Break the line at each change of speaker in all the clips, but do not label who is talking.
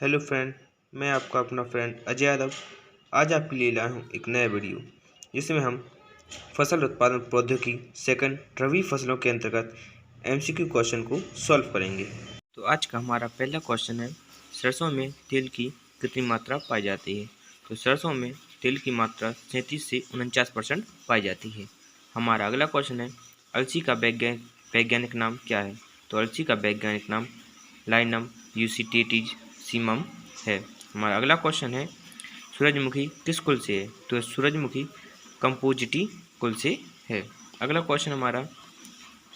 Hello friend. मैं आपका अपना फ्रेंड अजय यादव आज आपके लिए लाया हूँ एक नया वीडियो जिसमें हम फसल उत्पादन प्रौद्योगिकी सेकंड रबी फसलों के अंतर्गत एमसीक्यू क्वेश्चन को सॉल्व करेंगे। तो आज का हमारा पहला क्वेश्चन है, सरसों में तेल की कितनी मात्रा पाई जाती है। तो सरसों में तेल की मात्रा 37 से 49% पाई जाती है। हमारा अगला क्वेश्चन है, अलसी का वैज्ञानिक नाम क्या है। तो अलसी का वैज्ञानिक नाम लाइनम यूसिटेटिज सीमम है। हमारा अगला क्वेश्चन है, सूरजमुखी किस कुल से है। तो सूरजमुखी कंपोजिटी कुल से है। अगला क्वेश्चन हमारा,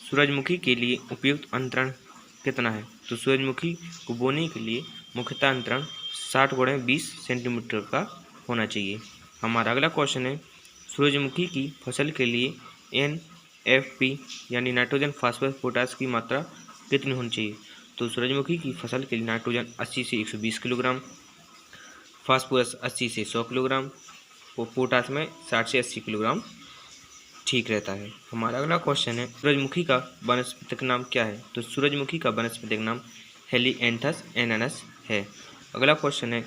सूरजमुखी के लिए उपयुक्त अंतरण कितना है। तो सूरजमुखी को बोने के लिए मुख्यतः अंतरण 60 × 20 सेंटीमीटर का होना चाहिए। हमारा अगला क्वेश्चन है, सूरजमुखी की फसल के लिए NFP यानी नाइट्रोजन फास्फोरस पोटास की मात्रा कितनी होनी चाहिए। तो सूरजमुखी की फसल के लिए नाइट्रोजन 80 से 120 किलोग्राम, फास्फोरस 80 से 100 किलोग्राम और पोटास में 60 से 80 किलोग्राम ठीक रहता है। हमारा अगला क्वेश्चन है, सूरजमुखी का वनस्पतिक नाम क्या है। तो सूरजमुखी का वनस्पतिक नाम हेलिएंथस एनानस है। अगला क्वेश्चन है,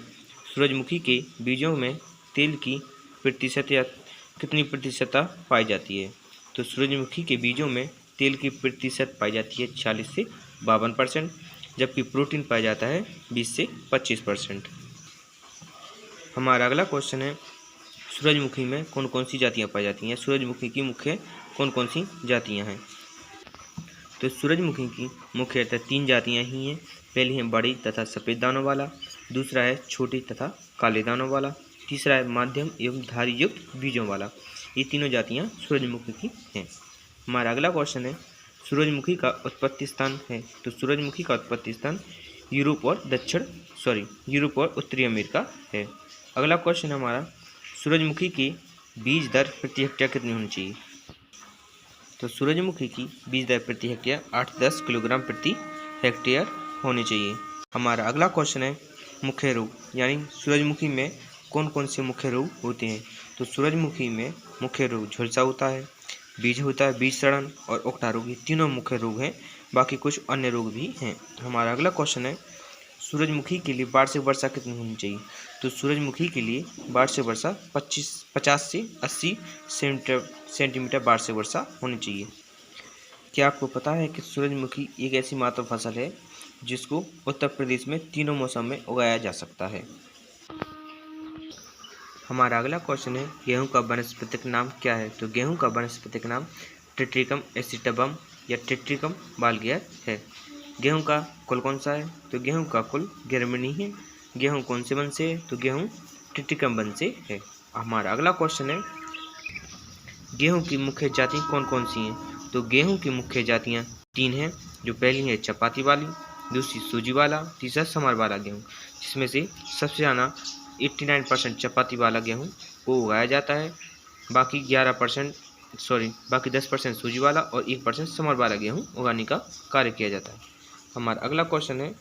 सूरजमुखी के बीजों में तेल की प्रतिशत या कितनी प्रतिशतता पाई जाती है। तो सूरजमुखी के बीजों में तेल की प्रतिशत पाई जाती है 40 से 52%, जबकि प्रोटीन पाया जाता है 20 से 25%। हमारा अगला क्वेश्चन है, सूरजमुखी में कौन कौन सी जातियाँ पाई जाती हैं। सूरजमुखी की मुख्य कौन कौन सी जातियाँ हैं। तो सूरजमुखी की मुख्यतः 3 जातियाँ ही हैं। पहली है बड़ी तथा सफ़ेद दानों वाला, दूसरा है छोटी तथा काले दानों वाला, तीसरा है माध्यम एवं धारी युक्त बीजों वाला। ये तीनों जातियाँ सूरजमुखी की हैं। हमारा अगला क्वेश्चन है, सूरजमुखी का उत्पत्ति स्थान है। तो सूरजमुखी का उत्पत्ति स्थान यूरोप और उत्तरी अमेरिका है। अगला क्वेश्चन हमारा, सूरजमुखी की बीज दर प्रति हेक्टेयर कितनी होनी चाहिए। तो सूरजमुखी की बीज दर प्रति हेक्टेयर 8-10 किलोग्राम प्रति हेक्टेयर होनी चाहिए। हमारा अगला क्वेश्चन है, मुख्य रोग यानी सूरजमुखी में कौन कौन से मुख्य रोग होते हैं। तो सूरजमुखी में मुख्य रोग झुलसा होता है, बीज होता है, बीज सड़न और ओकटा रोग, ये तीनों मुख्य रोग हैं। बाकी कुछ अन्य रोग भी हैं। हमारा अगला क्वेश्चन है, सूरजमुखी के लिए वार्षिक वर्षा कितनी होनी चाहिए। तो सूरजमुखी के लिए वार्षिक वर्षा 50 से 80 सेंटीमीटर वार्षिक वर्षा होनी चाहिए। क्या आपको पता है कि सूरजमुखी एक ऐसी मात्र फसल है जिसको उत्तर प्रदेश में तीनों मौसम में उगाया जा सकता है। हमारा अगला क्वेश्चन है, गेहूं का वनस्पतिक नाम क्या है। तो गेहूं का वनस्पतिक नाम ट्रिटिकम एसिटबम या ट्रिटिकम बालगियर है। गेहूं का कुल कौन सा है। तो गेहूं का कुल गेरमिनी है। गेहूं कौन से वन से है। तो गेहूं ट्रिटिकम वन से है। हमारा अगला क्वेश्चन है, गेहूं की मुख्य जाति कौन कौन सी हैं। तो गेहूं की मुख्य जातियां 3 हैं, जो पहली है चपाती वाली, दूसरी सूजी वाला, तीसरा समर वाला गेहूं, जिसमें से सबसे ज़्यादा 89% चपाती वाला गेहूं को उगाया जाता है। बाकी 10% सूजी वाला और 1% समर वाला गेहूं उगाने का कार्य किया जाता है। हमारा अगला क्वेश्चन है,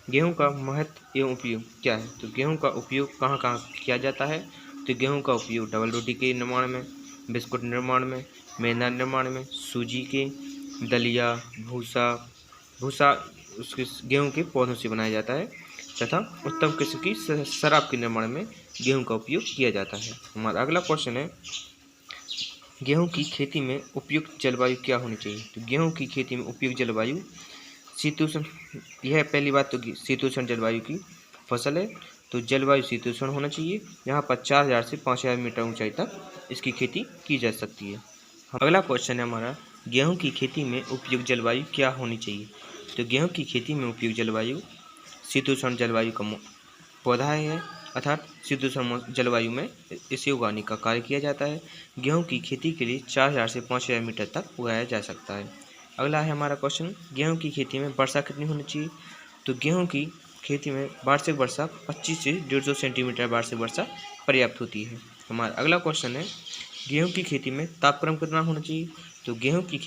गेहूं का महत्व एवं उपयोग क्या है। तो गेहूं का उपयोग कहाँ कहाँ किया जाता है। तो गेहूं का उपयोग डबल रोटी के निर्माण में, बिस्कुट निर्माण में, मैदा निर्माण में, सूजी के, दलिया, भूसा उसके गेहूं के पौधों से बनाया जाता है तथा उत्तम किस्म की शराब के निर्माण में गेहूं का उपयोग किया जाता है। हमारा अगला क्वेश्चन है, गेहूं की खेती में उपयुक्त जलवायु क्या होनी चाहिए। तो गेहूं की खेती में उपयुक्त जलवायु शीतोष्ण, यह पहली बात तो शीतोष्ण जलवायु की फसल है, तो जलवायु शीतोष्ण होना चाहिए। यहाँ पर 4000 से 5000 मीटर ऊंचाई तक इसकी खेती की जा सकती है। अगला क्वेश्चन है हमारा, गेहूं की खेती में उपयुक्त जलवायु क्या होनी चाहिए। तो गेहूं की खेती में उपयुक्त जलवायु शीतोष्ण जलवायु का पौधा है, अर्थात शीतोष्ण जलवायु में इसे उगाने का कार्य किया जाता है। गेहूं की खेती के लिए 4000 से 5000 मीटर तक उगाया जा सकता है। अगला है हमारा क्वेश्चन, गेहूं की खेती में वर्षा कितनी होनी चाहिए। तो गेहूं की खेती में वार्षिक वर्षा 25 से 150 सेंटीमीटर वार्षिक वर्षा पर्याप्त होती है। हमारा अगला क्वेश्चन है, गेहूं की खेती में तापक्रम कितना होना चाहिए। तो गेहूं की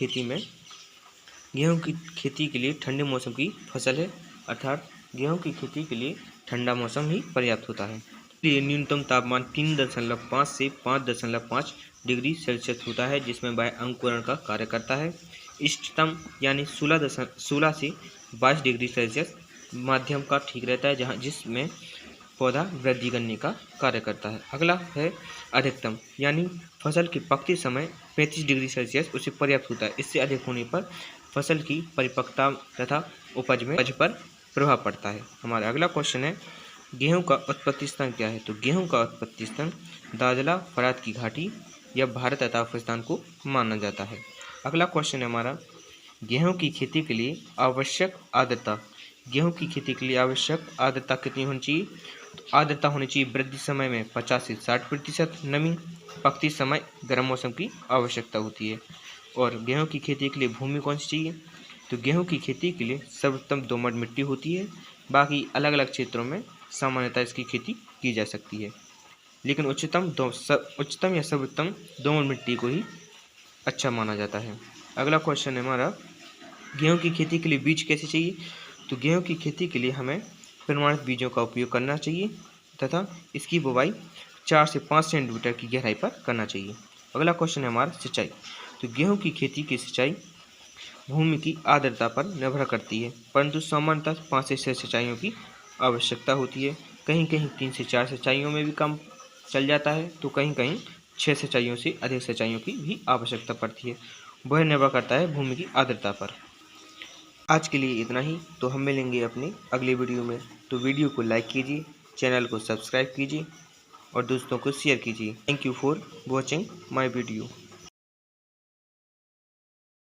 खेती के लिए ठंडे मौसम की फसल है, अर्थात गेहूं की खेती के लिए ठंडा मौसम ही पर्याप्त होता है। इसलिए न्यूनतम तापमान 3.5 से 5.5 डिग्री सेल्सियस होता है, जिसमें वह अंकुरण का कार्य करता है। इष्टतम यानी 16 से 22 डिग्री सेल्सियस माध्यम का ठीक रहता है जिसमें पौधा वृद्धि करने का कार्य करता है। अगला है अधिकतम, यानी फसल के पकते समय 35 डिग्री सेल्सियस उसे पर्याप्त होता है। इससे अधिक होने पर फसल की परिपक्वता तथा उपज पर प्रभाव पड़ता है। हमारा अगला क्वेश्चन है गेहूं का उत्पत्ति स्थान क्या है। तो गेहूं का उत्पत्ति स्थान दादला फरात की घाटी या भारत तथा पाकिस्तान को माना जाता है। अगला क्वेश्चन है हमारा गेहूं की खेती के लिए आवश्यक आर्द्रता। गेहूं की खेती के लिए आवश्यक आर्द्रता कितनी होनी चाहिए। तो आर्द्रता होनी चाहिए वृद्धि समय में 50 से 60% नमी, पकती समय गर्म मौसम की आवश्यकता होती है। और गेहूं की खेती के लिए भूमि कौन सी चाहिए। तो गेहूं की खेती के लिए सर्वोत्तम दोमट मिट्टी होती है। बाकी अलग अलग क्षेत्रों में सामान्यतः इसकी खेती की जा सकती है, लेकिन उच्चतम या सर्वोत्तम दोमट मिट्टी को ही अच्छा माना जाता है। अगला क्वेश्चन है हमारा गेहूं की खेती के लिए बीज कैसे चाहिए। तो गेहूं की खेती के लिए हमें प्रमाणित बीजों का उपयोग करना चाहिए तथा इसकी बुवाई 4 से 5 सेंटीमीटर की गहराई पर करना चाहिए। अगला क्वेश्चन है हमारा सिंचाई। तो गेहूं की खेती की सिंचाई भूमि की आर्द्रता पर निर्भर करती है, परंतु सामान्यतः 5 से 6 सिंचाइयों की आवश्यकता होती है। कहीं कहीं 3 से 4 सिंचाइयों में भी काम चल जाता है, तो कहीं कहीं 6 सिंचाइयों से अधिक सिंचाइयों की भी आवश्यकता पड़ती है। वह निर्भर करता है भूमि की आर्द्रता पर। आज के लिए इतना ही, तो हम मिलेंगे अपनी अगली वीडियो में। तो वीडियो को लाइक कीजिए, चैनल को सब्सक्राइब कीजिए और दोस्तों को शेयर कीजिए। Thank you for watching my video.